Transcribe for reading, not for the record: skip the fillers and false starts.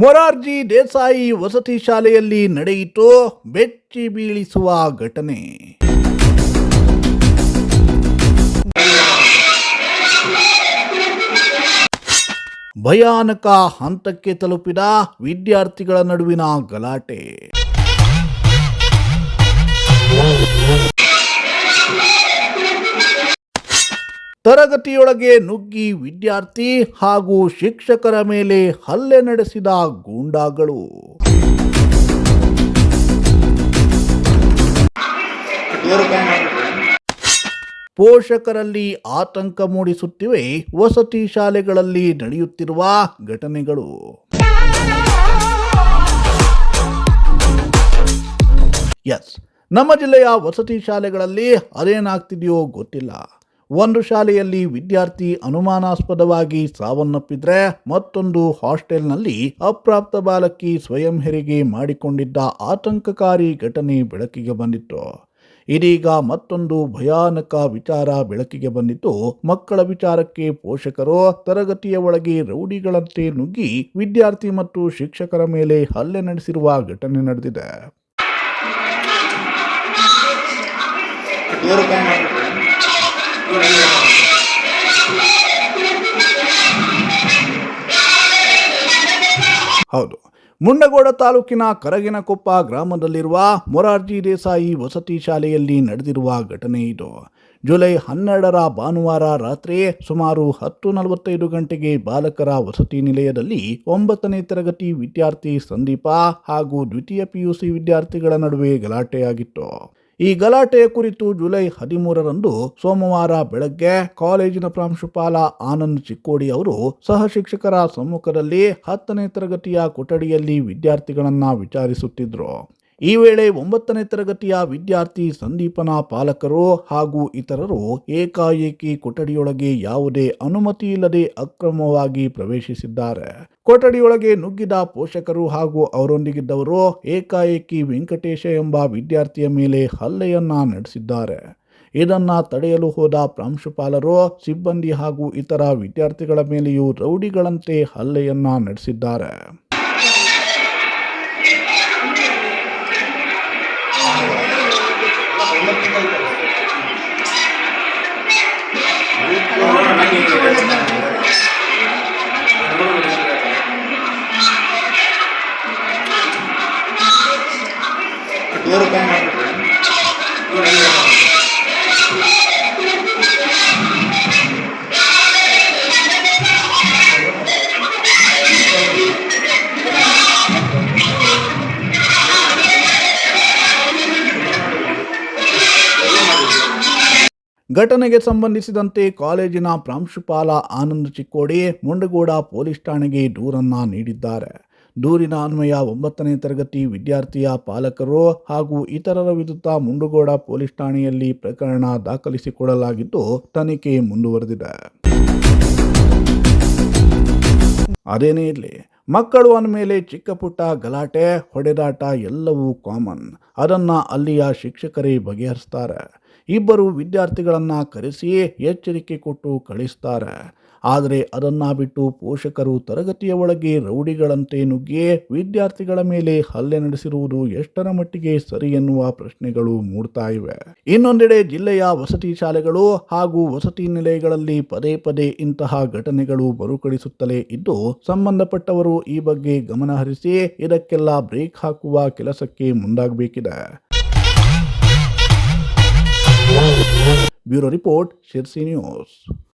ಮೊರಾರ್ಜಿ ದೇಸಾಯಿ ವಸತಿ ಶಾಲೆಯಲ್ಲಿ ನಡೆಯಿತು ಬೆಚ್ಚಿ ಬೀಳಿಸುವ ಘಟನೆ. ಭಯಾನಕ ಹಂತಕ್ಕೆ ತಲುಪಿದ ವಿದ್ಯಾರ್ಥಿಗಳ ನಡುವಿನ ಗಲಾಟೆ. ತರಗತಿಯೊಳಗೆ ನುಗ್ಗಿ ವಿದ್ಯಾರ್ಥಿ ಹಾಗೂ ಶಿಕ್ಷಕರ ಮೇಲೆ ಹಲ್ಲೆ ನಡೆಸಿದ ಗೂಂಡಾಗಳು. ಪೋಷಕರಲ್ಲಿ ಆತಂಕ ಮೂಡಿಸುತ್ತಿವೆ ವಸತಿ ಶಾಲೆಗಳಲ್ಲಿ ನಡೆಯುತ್ತಿರುವ ಘಟನೆಗಳು. ನಮ್ಮ ಜಿಲ್ಲೆಯ ವಸತಿ ಶಾಲೆಗಳಲ್ಲಿ ಅದೇನಾಗ್ತಿದೆಯೋ ಗೊತ್ತಿಲ್ಲ. ಒಂದು ಶಾಲೆಯಲ್ಲಿ ವಿದ್ಯಾರ್ಥಿ ಅನುಮಾನಾಸ್ಪದವಾಗಿ ಸಾವನ್ನಪ್ಪಿದ್ರೆ ಮತ್ತೊಂದು ಹಾಸ್ಟೆಲ್ನಲ್ಲಿ ಅಪ್ರಾಪ್ತ ಬಾಲಕಿ ಸ್ವಯಂ ಹೆರಿಗೆ ಮಾಡಿಕೊಂಡಿದ್ದ ಆತಂಕಕಾರಿ ಘಟನೆ ಬೆಳಕಿಗೆ ಬಂದಿತ್ತು. ಇದೀಗ ಮತ್ತೊಂದು ಭಯಾನಕ ವಿಚಾರ ಬೆಳಕಿಗೆ ಬಂದಿದ್ದು, ಮಕ್ಕಳ ವಿಚಾರಕ್ಕೆ ಪೋಷಕರು ತರಗತಿಯ ಒಳಗೆ ರೌಡಿಗಳಂತೆ ನುಗ್ಗಿ ವಿದ್ಯಾರ್ಥಿ ಮತ್ತು ಶಿಕ್ಷಕರ ಮೇಲೆ ಹಲ್ಲೆ ನಡೆಸಿರುವ ಘಟನೆ ನಡೆದಿದೆ. ಹೌದು, ಮುಂಡಗೋಡ ತಾಲೂಕಿನ ಕರಗಿನಕೊಪ್ಪ ಗ್ರಾಮದಲ್ಲಿರುವ ಮೊರಾರ್ಜಿ ದೇಸಾಯಿ ವಸತಿ ಶಾಲೆಯಲ್ಲಿ ನಡೆದಿರುವ ಘಟನೆ ಇದು. ಜುಲೈ 12ರ ಭಾನುವಾರ ರಾತ್ರಿ ಸುಮಾರು 10:45 ಗಂಟೆಗೆ ಬಾಲಕರ ವಸತಿ ನಿಲಯದಲ್ಲಿ 9ನೇ ತರಗತಿ ವಿದ್ಯಾರ್ಥಿ ಸಂದೀಪ ಹಾಗೂ ದ್ವಿತೀಯ PUC ವಿದ್ಯಾರ್ಥಿಗಳ ನಡುವೆ ಗಲಾಟೆಯಾಗಿತ್ತು. ಈ ಗಲಾಟೆಯ ಕುರಿತು ಜುಲೈ 13ರಂದು ಸೋಮವಾರ ಬೆಳಗ್ಗೆ ಕಾಲೇಜಿನ ಪ್ರಾಂಶುಪಾಲ ಆನಂದ್ ಚಿಕ್ಕೋಡಿ ಅವರು ಸಹ ಶಿಕ್ಷಕರ ಸಮ್ಮುಖದಲ್ಲಿ 10ನೇ ತರಗತಿಯ ಕೊಠಡಿಯಲ್ಲಿ ವಿದ್ಯಾರ್ಥಿಗಳನ್ನ ವಿಚಾರಿಸುತ್ತಿದ್ರು. ಈ ವೇಳೆ 9ನೇ ತರಗತಿಯ ವಿದ್ಯಾರ್ಥಿ ಸಂದೀಪನ ಪಾಲಕರು ಹಾಗೂ ಇತರರು ಏಕಾಏಕಿ ಕೊಠಡಿಯೊಳಗೆ ಯಾವುದೇ ಅನುಮತಿ ಇಲ್ಲದೆ ಅಕ್ರಮವಾಗಿ ಪ್ರವೇಶಿಸಿದ್ದಾರೆ. ಕೊಠಡಿಯೊಳಗೆ ನುಗ್ಗಿದ ಪೋಷಕರು ಹಾಗೂ ಅವರೊಂದಿಗಿದ್ದವರು ಏಕಾಏಕಿ ವೆಂಕಟೇಶ ಎಂಬ ವಿದ್ಯಾರ್ಥಿಯ ಮೇಲೆ ಹಲ್ಲೆಯನ್ನ ನಡೆಸಿದ್ದಾರೆ. ಇದನ್ನ ತಡೆಯಲು ಹೋದ ಪ್ರಾಂಶುಪಾಲರು, ಸಿಬ್ಬಂದಿ ಹಾಗೂ ಇತರ ವಿದ್ಯಾರ್ಥಿಗಳ ಮೇಲೆಯೂ ರೌಡಿಗಳಂತೆ ಹಲ್ಲೆಯನ್ನ ನಡೆಸಿದ್ದಾರೆ. ಘಟನೆಗೆ ಸಂಬಂಧಿಸಿದಂತೆ ಕಾಲೇಜಿನ ಪ್ರಾಂಶುಪಾಲ ಆನಂದ್ ಚಿಕ್ಕೋಡಿ ಮುಂಡಗೋಡ ಪೊಲೀಸ್ ಠಾಣೆಗೆ ದೂರನ್ನ ನೀಡಿದ್ದಾರೆ. ದೂರಿನ ಅನ್ವಯ 9ನೇ ತರಗತಿ ವಿದ್ಯಾರ್ಥಿಯ ಪಾಲಕರು ಹಾಗೂ ಇತರರ ವಿರುದ್ಧ ಮುಂಡಗೋಡ ಪೊಲೀಸ್ ಠಾಣೆಯಲ್ಲಿ ಪ್ರಕರಣ ದಾಖಲಿಸಿಕೊಳ್ಳಲಾಗಿದ್ದು ತನಿಖೆ ಮುಂದುವರೆದಿದೆ. ಅದೇನೇ ಇರಲಿ, ಮಕ್ಕಳು ಅಂದಮೇಲೆ ಚಿಕ್ಕ ಪುಟ್ಟ ಗಲಾಟೆ, ಹೊಡೆದಾಟ ಎಲ್ಲವೂ ಕಾಮನ್. ಅದನ್ನ ಅಲ್ಲಿಯ ಶಿಕ್ಷಕರೇ ಬಗೆಹರಿಸ್ತಾರೆ. ಇಬ್ಬರು ವಿದ್ಯಾರ್ಥಿಗಳನ್ನ ಕರೆಸಿ ಎಚ್ಚರಿಕೆ ಕೊಟ್ಟು ಕಳಿಸ್ತಾರೆ. ಆದರೆ ಅದನ್ನ ಬಿಟ್ಟು ಪೋಷಕರು ತರಗತಿಯ ಒಳಗೆ ರೌಡಿಗಳಂತೆ ನುಗ್ಗಿ ವಿದ್ಯಾರ್ಥಿಗಳ ಮೇಲೆ ಹಲ್ಲೆ ನಡೆಸಿರುವುದು ಎಷ್ಟರ ಮಟ್ಟಿಗೆ ಸರಿ ಎನ್ನುವ ಪ್ರಶ್ನೆಗಳು ಮೂಡ್ತಾ ಇವೆ. ಇನ್ನೊಂದೆಡೆ ಜಿಲ್ಲೆಯ ವಸತಿ ಶಾಲೆಗಳು ಹಾಗೂ ವಸತಿ ನಿಲಯಗಳಲ್ಲಿ ಪದೇ ಪದೇ ಇಂತಹ ಘಟನೆಗಳು ಮರುಕಳಿಸುತ್ತಲೇ ಇದ್ದು, ಸಂಬಂಧಪಟ್ಟವರು ಈ ಬಗ್ಗೆ ಗಮನ ಹರಿಸಿ ಇದಕ್ಕೆಲ್ಲ ಬ್ರೇಕ್ ಹಾಕುವ ಕೆಲಸಕ್ಕೆ ಮುಂದಾಗಬೇಕಿದೆ. Bureau report, Sirsi news.